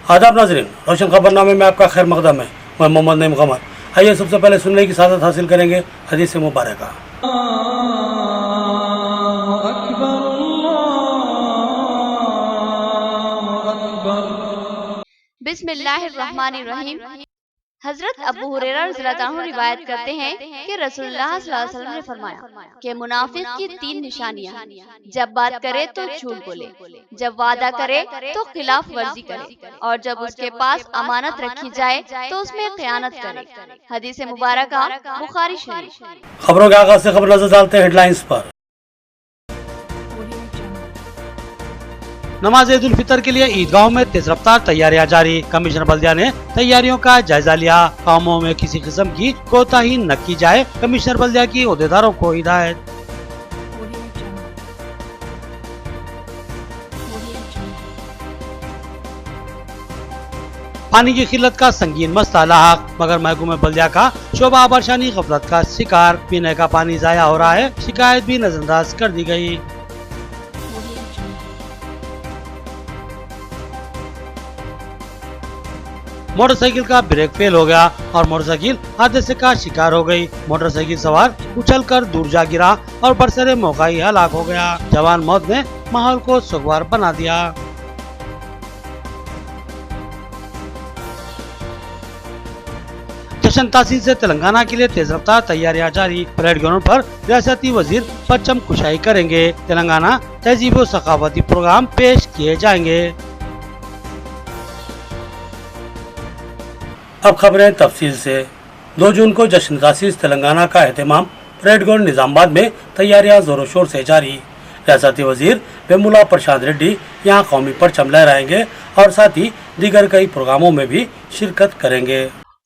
आदाब नाज़रीन, रोशन खबरनामे में आपका खैर मकदम है। मैं मोहम्मद नईम कमर। आइए सबसे पहले सुनने की सादत हासिल करेंगे हदीस मुबारक। बिस्मिल्लाहिर्रहमानिर्रहीम। हजरत अबू हुरैरा रज़ियल्लाहु अन्हु रिवायत करते हैं कि रसूलुल्लाह सल्लल्लाहु अलैहि वसल्लम ने फरमाया कि मुनाफिक की 3 निशानियां हैं। जब बात करे तो झूठ बोले, जब वादा करे तो खिलाफ वर्जी करे, और जब उसके पास अमानत रखी जाए तो उसमें खयानत करे। हदीस मुबारक बुखारी शरीफ। खबरों के आगाज से खबर नजर डालते हैं हेडलाइंस पर। नमाज ईद उल फितर के लिए ईदगाहों में तेज रफ्तार तैयारियां जारी। कमिश्नर बल्दिया ने तैयारियों का जायजा लिया। कामों में किसी किस्म की कोताही न की जाए, कमिश्नर बल्दिया की ओहदेदारों को हिदायत। पानी की किल्लत का संगीन मसला लाहक, मगर महकूम बल्दिया का शोबा आबरशानी गफलत का शिकार। पीने का पानी जाया हो रहा है, शिकायत भी नजरअंदाज कर दी गई। मोटरसाइकिल का ब्रेक फेल हो गया और मोटरसाइकिल हादसे का शिकार हो गई। मोटरसाइकिल सवार उछलकर दूर जा गिरा और बरसरे मौका ही हलाक हो गया। जवान मौत ने माहौल को सुगवार बना दिया। जश्न तासीस से तेलंगाना के लिए तेज रफ्तार तैयारियां जारी। परेड ग्राउंड पर रियासती वजीर परचम कुशाई करेंगे। तेलंगाना तहजीब व सकाफती प्रोग्राम पेश किए जाएंगे। अब खबरें तफसील से। 2 जून को जश्न तासीस तेलंगाना का एहतमाम। परेड ग्राउंड निजामाबाद में तैयारियां जोरों शोर से जारी। रियासती वजीर वेमुला प्रसाद रेड्डी यहाँ कौमी परचम लहराएंगे और साथ ही दीगर कई प्रोग्रामों में भी शिरकत करेंगे।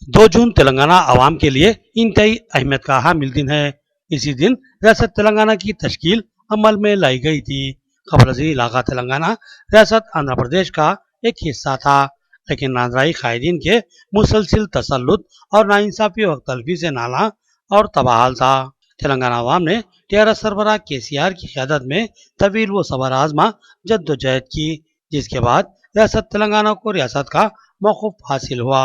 2 जून तेलंगाना आवाम के लिए इंतहाई अहमियत का हामिल दिन है। इसी दिन रियासत तेलंगाना की तश्कील अमल में लाई गई थी। कबल इलाका तेलंगाना रियासत आंध्र प्रदेश का एक हिस्सा था, लेकिन नाजराई कायदीन के मुसलसिल तसल्लुत और नाइंसाफी व तलफी से नाला और तबाहाल था। तेलंगाना अवाम ने टीआरएस सरबराह केसीआर की क़यादत में तवील व सबर आजमा जद्दोजहद की, जिसके बाद रियासत तेलंगाना को रियासत का मौक़ूफ़ हासिल हुआ।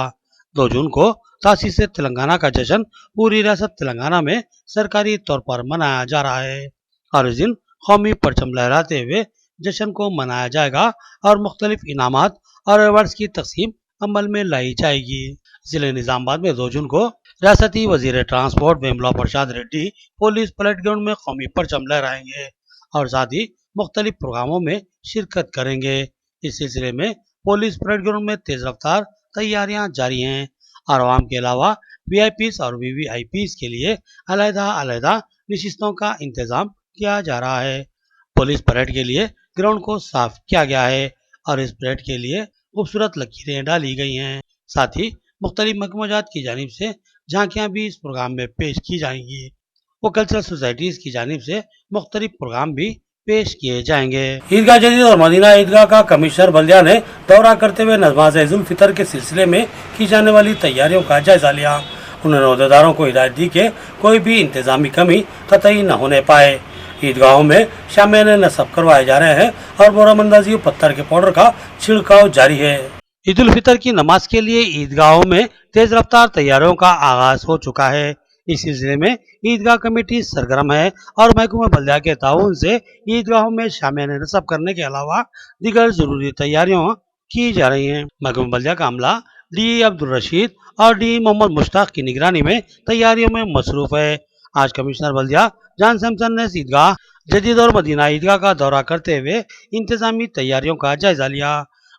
2 जून को तासीस तेलंगाना का जश्न पूरी रियासत तेलंगाना में सरकारी तौर पर मनाया जा रहा है और इस दिन कौमी परचम लहराते हुए जश्न को मनाया जाएगा और मुख्तलिफ इनामात और अवार्ड्स की तकसीम अमल में लाई जाएगी। जिले निजामाबाद में 2 जून को रियासती वजीर ट्रांसपोर्ट वेमुला प्रसाद रेड्डी पुलिस परेड ग्राउंड में कौमी परचम लहराएंगे और साथ ही मुख्तलिफ प्रोग्रामों में शिरकत करेंगे। इस सिलसिले में पुलिस परेड ग्राउंड में तेज रफ्तार तैयारियां जारी हैं और आवाम के अलावा वीआईपीज और वीवीआईपीज के लिए अलग-अलग नशिस्तों का इंतजाम किया जा रहा है। पुलिस परेड के लिए ग्राउंड को साफ किया गया है और इस परेड के लिए खूबसूरत लकीरें डाली गई हैं। साथ ही मुख्तलिफ महकमात की जानिब से झांकियां भी इस प्रोग्राम में पेश की जाएंगी। वो कल्चरल सोसाइटीज की जानिब से मुख्तलिफ प्रोग्राम भी पेश किए जाएंगे। ईदगाह जदीद और मदीना ईदगाह का कमिश्नर बल्दिया ने दौरा करते हुए नमाज ईद उल फितर के सिलसिले में की जाने वाली तैयारियों का जायजा लिया। उन्होंने ओहदेदारों को हिदायत दी कि कोई भी इंतजामी कमी कतई न होने पाए। ईदगाहों में शामियाने नस्ब करवाए जा रहे हैं और बोरामंदाजी और पत्थर के पाउडर का छिड़काव जारी है। ईद उल फितर की नमाज के लिए ईदगाहों में तेज रफ्तार तैयारियों का आगाज हो चुका है। इस सिलसिले में ईदगाह कमेटी सरगर्म है और महकूमा बल्दिया के ताउन से ईदगाहों में शामियाने नस्ब करने के अलावा दीगर जरूरी तैयारियां की जा रही हैं। महकूमा बल्दिया का अमला डी अब्दुल रशीद और डी मोहम्मद मुश्ताक की निगरानी में तैयारियों में मसरूफ है। आज कमिश्नर बल्दिया जॉन सैमसन ने ईदगाह जदीद और मदीना ईदगाह का दौरा करते हुए इंतजामी तैयारियों का जायजा लिया।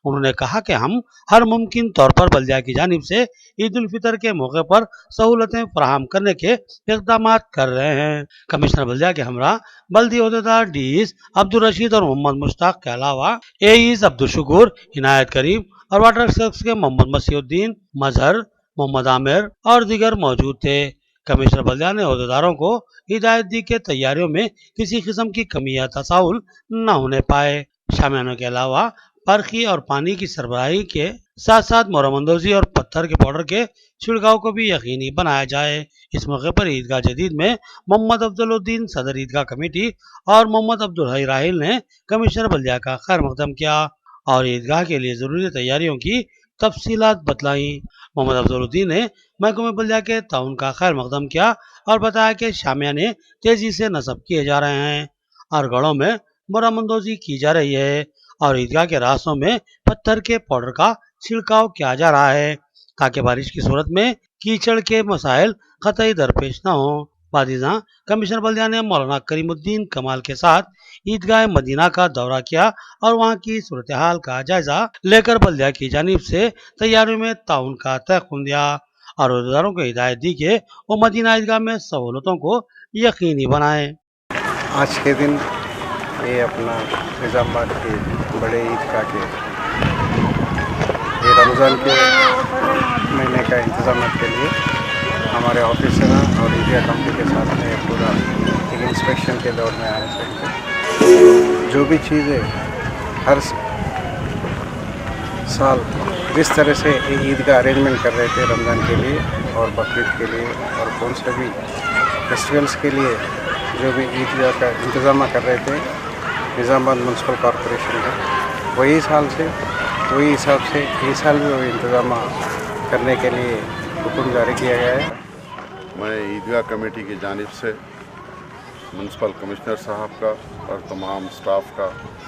उन्होंने कहा कि हम हर मुमकिन तौर पर बल्दिया की जानिब से ईद उल फितर के मौके पर सहूलतें फराहम करने के इक़दाम कर रहे हैं। कमिश्नर बल्दिया के हमरा बल्दी ओहदेदार डीईस अब्दुल रशीद और मोहम्मद मुश्ताक के अलावा एईस अब्दुल शुकूर, इनायत करीम और वाटर वर्क्स के मोहम्मद मसीउद्दीन, मजहर, मोहम्मद आमिर और दीगर मौजूद थे। कमिश्नर बल्दिया ने ओहदेदारों को हिदायत दी कि तैयारियों में किसी किस्म की कमी या तसाहुल न होने पाए। शामियानों के अलावा बरखी और पानी की सरबराही के साथ साथ मोरमंदोजी और पत्थर के पाउडर के छिड़काव को भी यकीनी बनाया जाए। इस मौके पर ईदगाह जदीद में मोहम्मद अफजलुद्दीन सदर ईदगाह कमेटी और मोहम्मद अब्दुल हई राहिल ने कमिश्नर बल्दिया का खैर मकदम किया और ईदगाह के लिए जरूरी तैयारियों की तफसीलात बतलाई। मोहम्मद अफजलुद्दीन ने महकमे बल्दिया के ताउन का खैर मकदम किया और बताया कि शामियाने तेजी से नस्ब किए जा रहे हैं और घरों में मरम्मतोजी की जा रही है और ईदगाह के रास्तों में पत्थर के पाउडर का छिड़काव किया जा रहा है ताकि बारिश की सूरत में कीचड़ के मसाइल कतई दरपेश न हो। बादिजा कमिश्नर बल्दिया ने मौलाना करीमुद्दीन कमाल के साथ ईदगाह मदीना का दौरा किया और वहां की सूरत हाल का जायजा लेकर बल्दिया की जानिब से तैयारियों में ताउन का तयखुन दिया और रोजेदारों को हिदायत दी कि वो मदीना ईदगाह में सहूलतों को यकीनी बनाए। आज के दिन ये अपना निज़ामाबाद के बड़े ईदगाह के ये रमज़ान के महीने का इंतज़ाम के लिए हमारे ऑफिसर और ईदगाह कमेटी के साथ में पूरा एक इंस्पेक्शन के दौर में आए थे। जो भी चीज़ें हर साल जिस तरह से ईदगाह अरेंजमेंट कर रहे थे रमज़ान के लिए और बकरीद के लिए और कौन से भी फेस्टिवल्स के लिए जो भी ईदगाह का इंतज़ाम कर रहे थे निज़ामाबाद म्यूनसिपल कॉरपोरेशन का, वही हिसाब से इस साल भी वही इंतज़ाम करने के लिए हुक्म जारी किया गया है। मैं ईदगाह कमेटी की जानिब से म्यूनसिपल कमिश्नर साहब का और तमाम स्टाफ का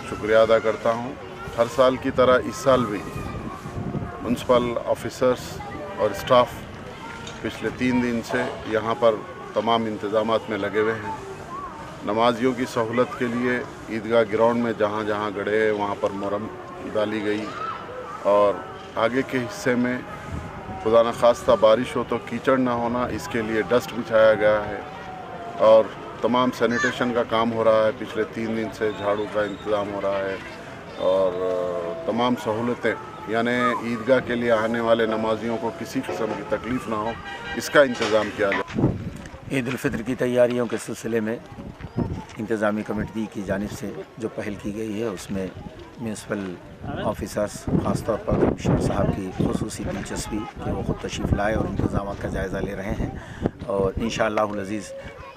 शुक्रिया अदा करता हूँ। हर साल की तरह इस साल भी म्यूनसिपल ऑफिसर्स और स्टाफ पिछले 3 दिन से यहाँ पर तमाम इंतज़ामात में लगे हुए हैं। नमाजियों की सहूलत के लिए ईदगाह ग्राउंड में जहाँ जहाँ गड्ढे हैं वहाँ पर मुरम डाली गई और आगे के हिस्से में खुदा न खास्ता बारिश हो तो कीचड़ ना होना, इसके लिए डस्ट बिछाया गया है और तमाम सैनिटेशन का काम हो रहा है। पिछले 3 दिन से झाड़ू का इंतज़ाम हो रहा है और तमाम सहूलतें यानी ईदगाह के लिए आने वाले नमाजियों को किसी किस्म की तकलीफ़ ना हो, इसका इंतज़ाम किया जाए। ईद उल फितर की तैयारियों के सिलसिले में इंतज़ामी कमेटी की जानिब से जो पहल की गई है उसमें म्यूनसिपल ऑफिसर्स ख़ासतौर पर कमिश्नर साहब की खुसूसी दिलचस्पी कि वो ख़ुद तशरीफ़ लाए और इंतज़ाम का जायज़ा ले रहे हैं और इंशाअल्लाहुल अज़ीज़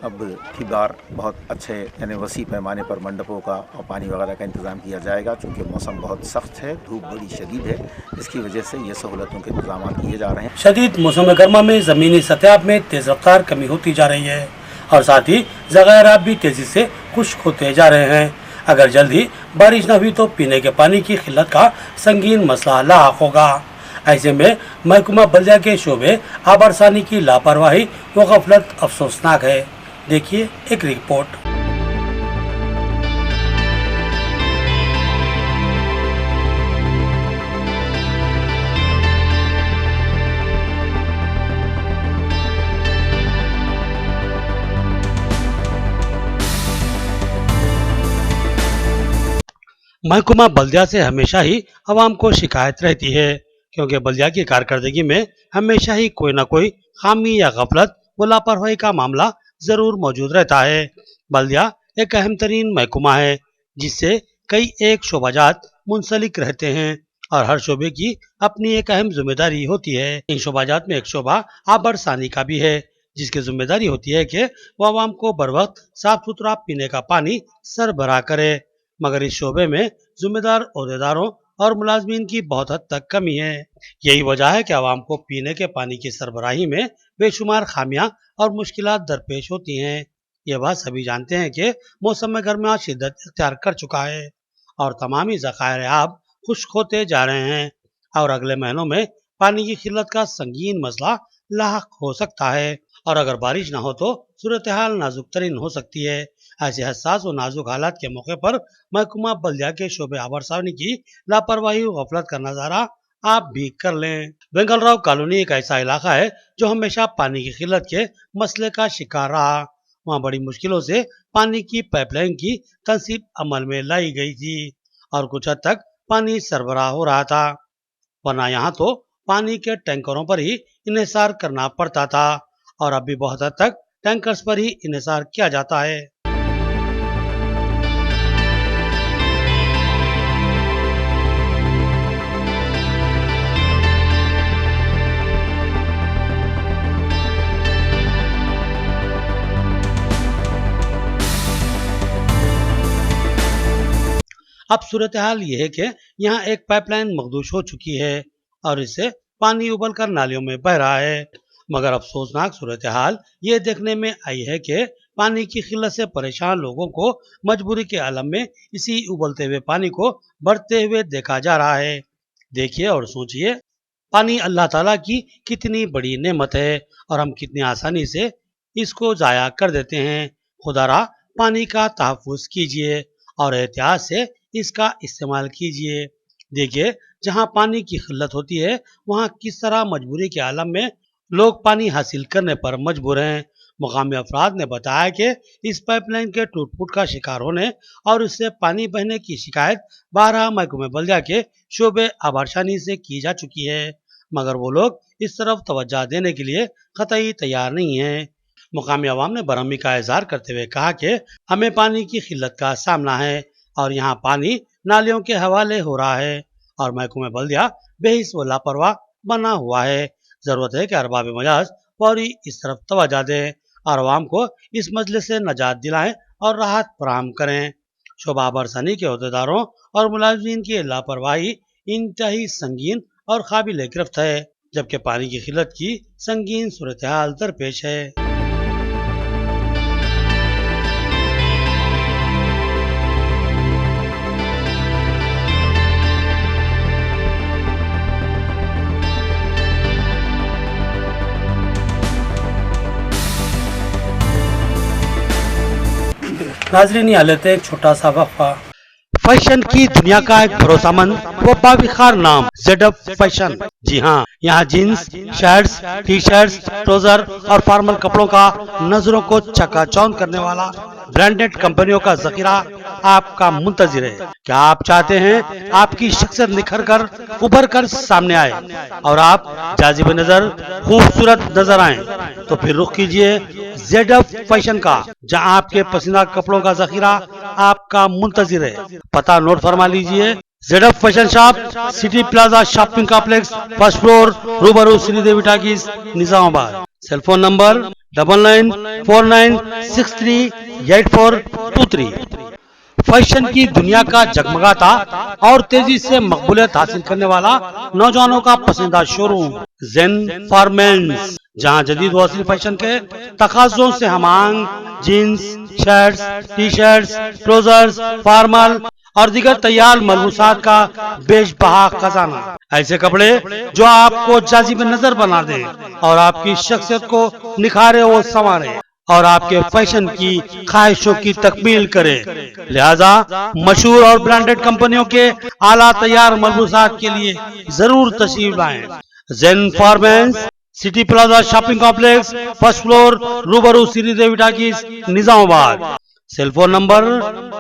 अब की बार बहुत अच्छे यानी वसी पैमाने पर मंडपों का और पानी वगैरह का इंतज़ाम किया जाएगा। चूँकि मौसम बहुत सख्त है, धूप बड़ी शदीद है, इसकी वजह से ये सहूलतों के इंतजाम किए जा रहे हैं। शदीद मौसम गर्मा में ज़मीनी सतह में तेज़ रफ्तार कमी होती जा रही है और साथ ही ज़ख़ायरात भी तेज़ी से खुश्क होते जा रहे हैं। अगर जल्दी बारिश न हुई तो पीने के पानी की किल्लत का संगीन मसला लाहक होगा। ऐसे में महकमा बल्दिया के शोबे आबरसानी की लापरवाही व गफलत अफसोसनाक है। देखिए एक रिपोर्ट। महकमा बल्दिया से हमेशा ही आवाम को शिकायत रहती है क्योंकि बल्दिया की कारकर्दगी में हमेशा ही कोई न कोई खामी या गफलत व लापरवाही का मामला जरूर मौजूद रहता है। बल्दिया एक अहम तरीन महकमा है जिससे कई एक शोबाजात मुंसलिक रहते हैं और हर शोबे की अपनी एक अहम जिम्मेदारी होती है। इन शोबाजात में एक शोबा आबरसानी का भी है जिसकी जिम्मेदारी होती है कि वह आवाम को बर वक्त साफ सुथरा पीने का पानी सरबराह करे, मगर इस शोबे में जिम्मेदार ओहदेदारों और मुलाजमीन की बहुत हद तक कमी है। यही वजह है कि आवाम को पीने के पानी की सरबराही में बेशुमार खामियां और मुश्किलात दरपेश होती हैं। ये बात सभी जानते हैं कि मौसम गर्मा शिद्दत इख्तियार कर चुका है और तमामी ज़खायर आब खुश्क होते जा रहे हैं और अगले महीनों में पानी की किल्लत का संगीन मसला लाहक हो सकता है और अगर बारिश न हो तो सूरत हाल नाजुक तरीन हो सकती है। ऐसे हसास और नाजुक हालात के मौके पर महकमा बल्दिया के शोबे आबरसानी की लापरवाही और गफलत का नजारा आप भी कर लें। वेंगलराव कॉलोनी एक ऐसा इलाका है जो हमेशा पानी की किल्लत के मसले का शिकार रहा। वहाँ बड़ी मुश्किलों से पानी की पाइपलाइन की तंसीब अमल में लाई गई थी और कुछ हद तक पानी सरबराह हो रहा था, वरना यहाँ तो पानी के टैंकरों पर ही इन्हिसार करना पड़ता था और अब भी बहुत हद तक टैंकर्स पर ही इन्हिसार किया जाता है। अब सूरत हाल ये है कि यहाँ एक पाइपलाइन मखदूश हो चुकी है और इससे पानी उबलकर नालियों में बह रहा है। मगर अफसोसनाक सूरत हाल ये देखने में आई है कि पानी की किल्लत से परेशान लोगों को मजबूरी के आलम में इसी उबलते हुए पानी को बढ़ते हुए देखा जा रहा है। देखिए और सोचिए, पानी अल्लाह ताला की कितनी बड़ी नेमत है और हम कितनी आसानी से इसको जाया कर देते हैं। खुदारा पानी का तहफ़्फ़ुज़ कीजिए और एहतियात से इसका इस्तेमाल कीजिए। देखिए, जहाँ पानी की किल्लत होती है वहाँ किस तरह मजबूरी के आलम में लोग पानी हासिल करने पर मजबूर हैं। मुकामी अफराद ने बताया कि इस पाइपलाइन के टूट फूट का शिकार होने और इससे पानी बहने की शिकायत 12 महकमे बल्दिया के शोबे आबारशानी से की जा चुकी है, मगर वो लोग इस तरफ तवज्जो देने के लिए कतई तैयार नहीं हैं। मुकामी अवाम ने बरहमी का इजहार करते हुए कहा कि हमें पानी की किल्लत का सामना है और यहाँ पानी नालियों के हवाले हो रहा है और महकमे बल्दिया बेहिस व लापरवाह बना हुआ है। जरूरत है कि अरबाब मजाज फौरी इस तरफ तवज्जो दें और अवाम को इस मसले से नजात दिलाएं और राहत फराहम करें। शोबा बरसानी के अहदेदारों और मुलाजिमीन की लापरवाही इंतहाई संगीन और काबिल गिरफ्त है, जबकि पानी की किल्लत की संगीन सूरत हाल दरपेश है। नाजरीन, यहाँ लेते हैं एक छोटा सा वक्फा। फैशन की दुनिया का एक भरोसामंद व बाविखार नाम ZF फैशन। जी हाँ, यहाँ jeans, shirts, T shirts, trouser और फॉर्मल कपड़ों का नजरों को चकाचौंध करने वाला ब्रांडेड कंपनियों का जखीरा आपका मुंतजिर है। क्या आप चाहते हैं आपकी शख्सियत निखर कर उभर कर सामने आए और आप जाजिब नजर खूबसूरत नजर आए, तो फिर रुख कीजिए ZF फैशन का, जहां आपके पसंदीदा कपड़ों का जखीरा आपका मुंतजिर है। पता नोट फरमा लीजिए। ZF fashion shop, city plaza shopping complex, first floor, रूबरू Sridevi talkies, Nizamabad. Cellphone number 9949638423। Fashion की दुनिया का जगमगाता और तेजी से मकबूलियत हासिल करने वाला नौजवानों का पसंदीदा शोरूम ज़ेन फॉर्मेंस, जहां जदीद व असील फैशन के तकाज़ों से हमांग jeans, shirts, T shirts, trousers, formal और दीगर तैयार मलबूसात का बेशबहा खजाना। ऐसे कपड़े जो आपको जाजिब नजर बना दें और आपकी शख्सियत को निखारे और संवारे और आपके फैशन की ख्वाहिशों की तकमील करे। लिहाजा मशहूर और ब्रांडेड कंपनियों के आला तैयार मलबूसात के लिए जरूर तशरीफ लाएं। ज़ेन फॉर्मेंस, city plaza shopping complex, first floor, रूबरू Sridevi talkies, Nizamabad. Cellphone number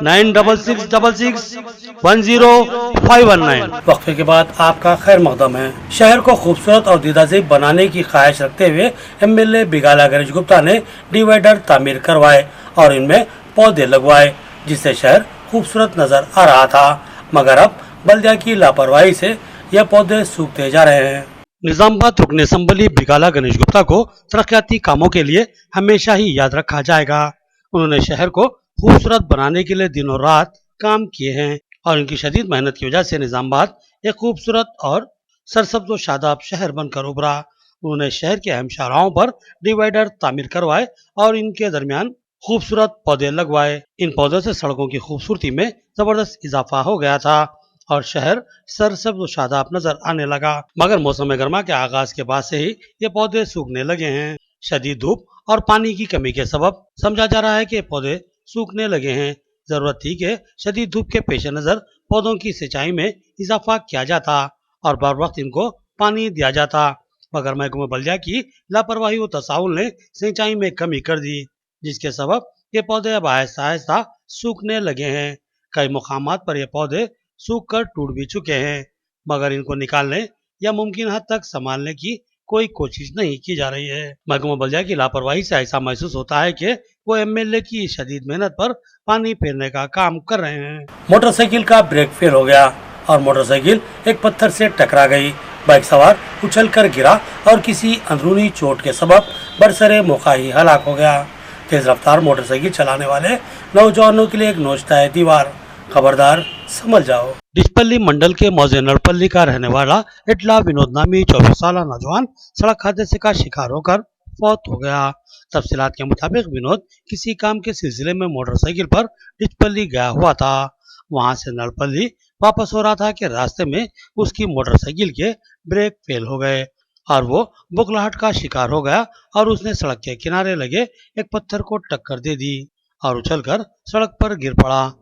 9666100519। वक्फे के बाद आपका खैर मकदम है। शहर को खूबसूरत और दीदाज़ेब बनाने की ख्वाहिश रखते हुए MLA बिगाला गणेश गुप्ता ने डिवाइडर तामीर करवाए और इनमें पौधे लगवाए, जिससे शहर खूबसूरत नजर आ रहा था, मगर अब बल्दिया की लापरवाही से यह पौधे सूखते जा रहे हैं। निजामाबाद रुकन असम्बली बिगाला गणेश गुप्ता को तरक्याती कामों के लिए हमेशा ही याद रखा जाएगा। उन्होंने शहर को खूबसूरत बनाने के लिए दिनों रात काम किए हैं और इनकी शदीद मेहनत की वजह से निजामाबाद एक खूबसूरत और सरसब्ज व शादाब शहर बनकर उभरा। उन्होंने शहर के अहम शाहराहों पर डिवाइडर तामीर करवाए और इनके दरमियान खूबसूरत पौधे लगवाए। इन पौधों से सड़कों की खूबसूरती में जबरदस्त इजाफा हो गया था और शहर सरसब्ज व शादाब नजर आने लगा, मगर मौसम गर्मा के आगाज के बाद से ही ये पौधे सूखने लगे हैं। शदीद धूप और पानी की कमी के सबब समझा जा रहा है कि पौधे सूखने लगे हैं। जरूरत थी कि शदीद धूप के पेश नजर पौधों की सिंचाई में इजाफा किया जाता और बर वक्त इनको पानी दिया जाता, मगर महकमा बल्दिया की लापरवाही व तसाहुल ने सिंचाई में कमी कर दी, जिसके सबब ये पौधे अब आहिस्ता आहिस्ता सूखने लगे हैं। कई मुकामात पर ये पौधे सूख कर टूट भी चुके हैं, मगर इनको निकालने या मुमकिन हद तक संभालने की कोई कोशिश नहीं की जा रही है। महकमा बल्दिया की लापरवाही से ऐसा महसूस होता है कि वो MLA की शदीद मेहनत पर पानी फेरने का काम कर रहे हैं। मोटरसाइकिल का ब्रेक फेल हो गया और मोटरसाइकिल एक पत्थर से टकरा गई। बाइक सवार उछलकर गिरा और किसी अंदरूनी चोट के सबब बरसरे मौका ही हलाक हो गया। तेज रफ्तार मोटरसाइकिल चलाने वाले नौजवानों के लिए एक नोचता है दीवार। खबरदार, समझ जाओ। डिचपल्ली मंडल के मौजे नड़पल्ली का रहने वाला इटला विनोद नामी 24 साल नौजवान सड़क हादसे का शिकार होकर फौत हो गया। तफसीलात के मुताबिक विनोद किसी काम के सिलसिले में मोटरसाइकिल पर डिचपल्ली गया हुआ था। वहां से नड़पल्ली वापस हो रहा था कि रास्ते में उसकी मोटरसाइकिल के ब्रेक फेल हो गए और वो बुखलाहट का शिकार हो गया और उसने सड़क के किनारे लगे एक पत्थर को टक्कर दे दी और उछलकर सड़क पर गिर पड़ा।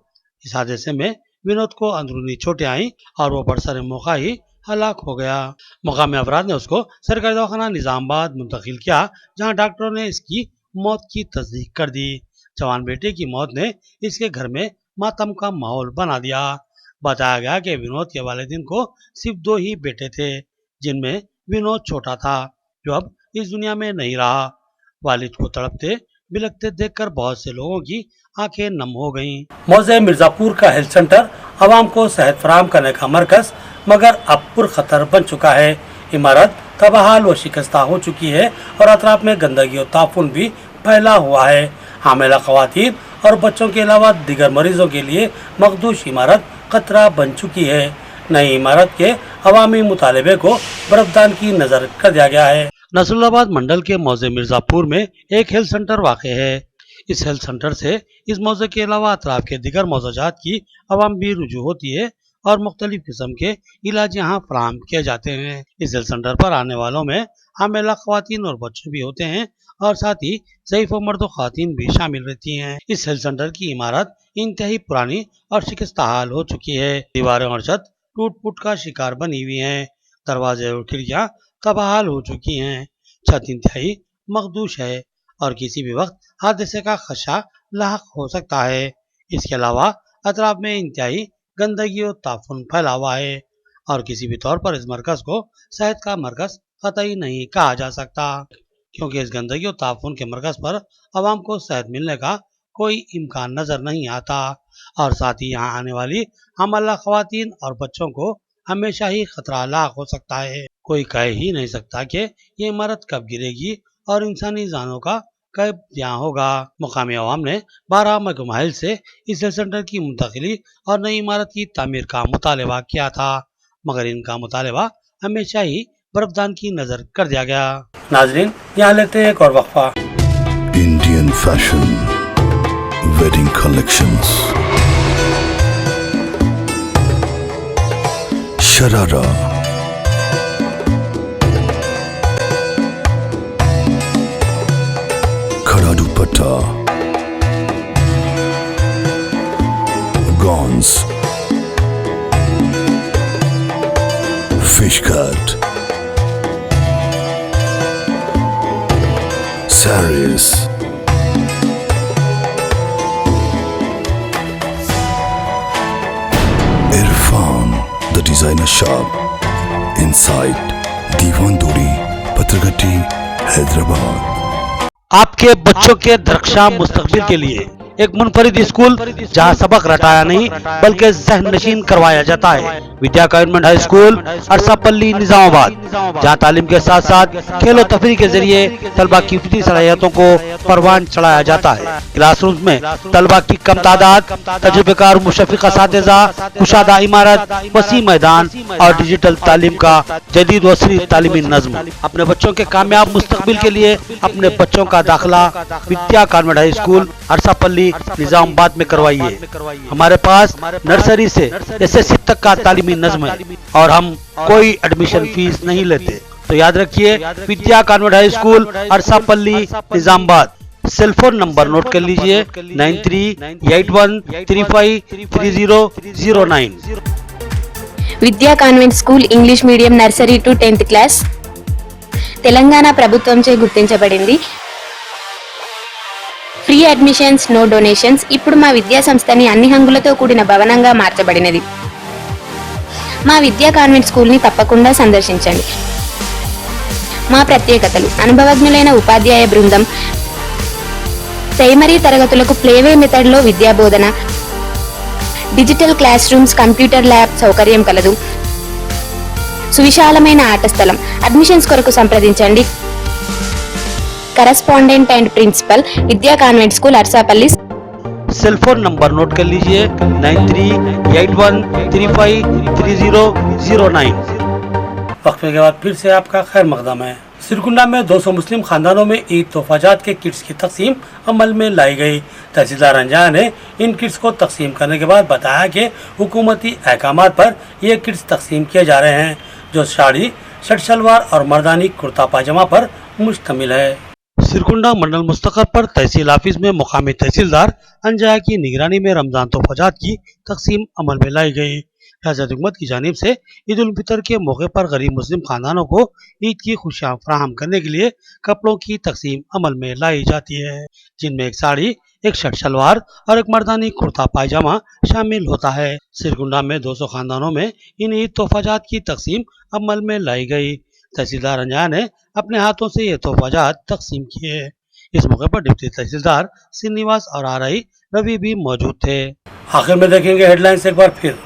इस हादसे में विनोद को अंदरूनी चोटें आई और वो बरसरे मौका ही हलाक हो गया। मुकामी अफराद ने उसको सरकारी दवाखाना निजामाबाद मुंतकिल किया, जहां डॉक्टरों ने इसकी मौत की तस्दीक कर दी। जवान बेटे की मौत ने इसके घर में मातम का माहौल बना दिया। बताया गया कि विनोद के वालिदैन को सिर्फ 2 ही बेटे थे, जिनमें विनोद छोटा था, जो अब इस दुनिया में नहीं रहा। वालिद को तड़पते बिलखते देखकर बहुत से लोगों की आंखें नम हो गईं। मौजे मिर्जापुर का हेल्थ सेंटर आवाम को सेहत फराहम करने का मरकज मगर अब पुरखतर बन चुका है। इमारत तबाहाल व शिकस्ता हो चुकी है और अतराफ में गंदगी और ताफुन भी फैला हुआ है। हामिला खवातीन और बच्चों के अलावा दीगर मरीजों के लिए मखदूश इमारत खतरा बन चुकी है। नई इमारत के अवामी मुतालबे को बरफदान की नजर कर दिया गया है। नसरुल्लाबाद मंडल के मौजे मिर्जापुर में एक हेल्थ सेंटर वाक़ है। इस हेल्थ सेंटर से इस मौजे के अलावा अतराफ के दिगर मौजाजात की अवाम भी रुजू होती है और मुख्तलिफ किस्म के इलाज यहाँ फराहम किए जाते हैं। इस हेल्थ सेंटर पर आने वालों में हामिला खवातीन और बच्चे भी होते हैं और साथ ही ज़ईफ़ मर्द खवातीन भी शामिल रहती हैं। इस हेल्थ सेंटर की इमारत इंतहाई पुरानी और शिकस्ता हाल हो चुकी है। दीवारें और छत टूट फूट का शिकार बनी हुई हैं। दरवाजे और खिड़कियां तबाहाल हो चुकी हैं। छत इंतहाई मखदूश है और किसी भी वक्त हादसे का खदशा लाहक हो सकता है। इसके अलावा अतराफ में इंतहाई गंदगी और ताफुन फैला हुआ है और किसी भी तौर पर इस मरकज को सेहत का मरकज कतई नहीं कहा जा सकता, क्योंकि इस गंदगी और ताफुन के मरकज पर आवाम को सेहत मिलने का कोई इम्कान नजर नहीं आता और साथ ही यहाँ आने वाली हामिला खवातीन और बच्चों को हमेशा ही खतरा लाक हो सकता है। कोई कह ही नहीं सकता कि ये इमारत कब गिरेगी और इंसानी जानों का कब यहाँ होगा। मुकामी अवाम ने 12 महल से इस हेल्थ सेंटर की मुंतकिली और नई इमारत की तामीर का मुतालबा किया था, मगर इनका मुतालबा हमेशा ही बरफदान की नजर कर दिया गया। नाजरीन, यहाँ लेते हैं एक और वक्फा। Indian fashion wedding collections, sharara, खड़ा dupatta, gowns, fish cut, sarees, Irfan, the designer shop, inside Diwan Duri, Patragati, Hyderabad। आपके बच्चों के दरख्शां मुस्तकबिल के लिए एक मुनफरिद स्कूल जहां सबक रटाया नहीं बल्कि ज़हन नशीन करवाया जाता है। विद्या government high school Arsapalli Nizamabad, जहां तालीम के साथ साथ खेलो तफरी के जरिए तलबा की फितरी सलाहियतों को परवान चढ़ाया जाता है। क्लासरूम में तलबा की कम तादाद, तजुर्बेकार मुशफ़िक़ असातिज़ा, कुशादा इमारत, वसी मैदान और डिजिटल तालीम का जदीद वसरी तालीमी नज़्म। अपने बच्चों के कामयाब मुस्तकबिल के लिए अपने बच्चों का दाखिला विद्या government high school Arsapalli Nizamabad में करवाइए। हमारे पास नर्सरी से एसएससी तक का तालीमी नज़्म है और हम कोई एडमिशन फीस नहीं लेते। तो याद रखिए, Vidya convent high school Arsapalli Nizamabad. Cell phone number note कर लीजिए 9381353009। Vidya convent school English medium nursery to 10th class Telangana ప్రభుత్వంచే గుర్తించబడింది. Free admissions, no donations. ఇప్పుడు మా విద్యా సంస్థని అన్ని హంగులతో కూడిన భవనంగా మార్చబడినది. మా విద్యా కాన్వెంట్ స్కూల్ని తప్పకుండా సందర్శించండి. మా ప్రత్యేకతలు: అనుభవజ్ఞులైన ఉపాధ్యాయ బృందం, ప్రైమరీ తరగతులకు ప్లేవే మెథడ్లో విద్యా బోధన, digital class rooms, computer lab సౌకర్యం కలదు. సువిశాలమైన ఆట స్థలం. అడ్మిషన్స్ కొరకు సంప్రదించండి. Correspondent and principal, Vidya convent school Arsapalli. Cell phone number note कर लीजिए 9381353009। वक्फे के बाद फिर से आपका खैर मकदम है। सिरकुंडा में 200 मुस्लिम खानदानों में ईद तोहफाजात के किट्स की तकसीम अमल में लाई गई। तहसीलदार अंजना ने इन किट्स को तकसीम करने के बाद बताया कि हुकूमती अहकामात पर ये किट्स तकसीम किए जा रहे हैं, जो साड़ी, शर्ट शलवार और मर्दानी कुर्ता पायजामा पर मुश्तमिल है। सिरकुंडा मंडल मुस्तक़र पर तहसील ऑफिस में मुकामी तहसीलदार अंजना की निगरानी में रमजान तोहफाजात की तकसीम अमल में लाई गई। रियासत हुकूमत की जानिब से ईद उल फितर के मौके पर गरीब मुस्लिम खानदानों को ईद की खुशियाँ फराहम करने के लिए कपड़ों की तकसीम अमल में लाई जाती है, जिनमें एक साड़ी, एक शर्ट शलवार और एक मर्दानी कुर्ता पायजामा शामिल होता है। सिरकुंडा में 200 खानदानों में इन ईद तोहफाजात की तकसीम अमल में लाई गई। तहसीलदार अंजना ने अपने हाथों से ये तोहफाजात तकसीम किए। इस मौके पर डिप्टी तहसीलदार श्रीनिवास और आरआई रवि भी मौजूद थे। आखिर में देखेंगे हेडलाइंस एक बार फिर।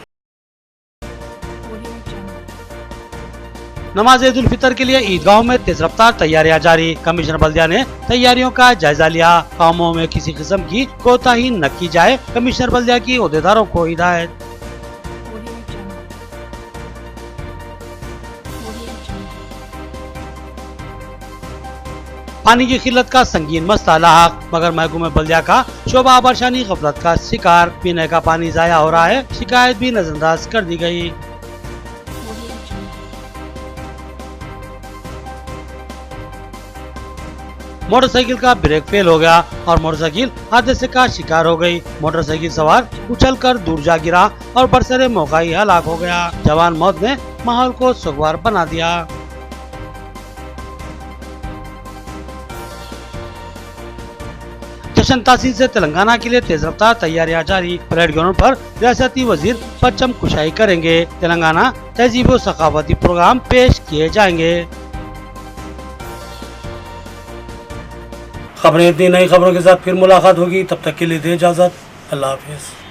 नमाज ईद उल फितर के लिए ईदगाहों में तेज रफ्तार तैयारियां जारी। कमिश्नर बल्दिया ने तैयारियों का जायजा लिया। कामों में किसी किस्म की कोताही न की जाए, कमिश्नर बल्दिया की ओहदेदारों को हिदायत। पानी की किल्लत का संगीन मसला लाहक, मगर महकूमा बल्दिया का शोबा आबरशानी गफलत का शिकार। पीने का पानी जाया हो रहा है, शिकायत भी नजरअंदाज कर दी गई। मोटरसाइकिल का ब्रेक फेल हो गया और मोटरसाइकिल हादसे का शिकार हो गई। मोटरसाइकिल सवार उछलकर दूर जा गिरा और बरसरे मौका ही हलाक हो गया। जवान मौत ने माहौल को सुगवार बना दिया। जश्न तासीर से तेलंगाना के लिए तेज रफ्तार तैयारियां जारी। परेड ग्राउंड पर रियासती वजीर परचम कुशाई करेंगे। तेलंगाना तहजीब और सकाफती प्रोग्राम पेश किए जाएंगे। खबरें इतनी, नई खबरों के साथ फिर मुलाकात होगी। तब तक के लिए दे इजाजत। अल्लाह हाफिज।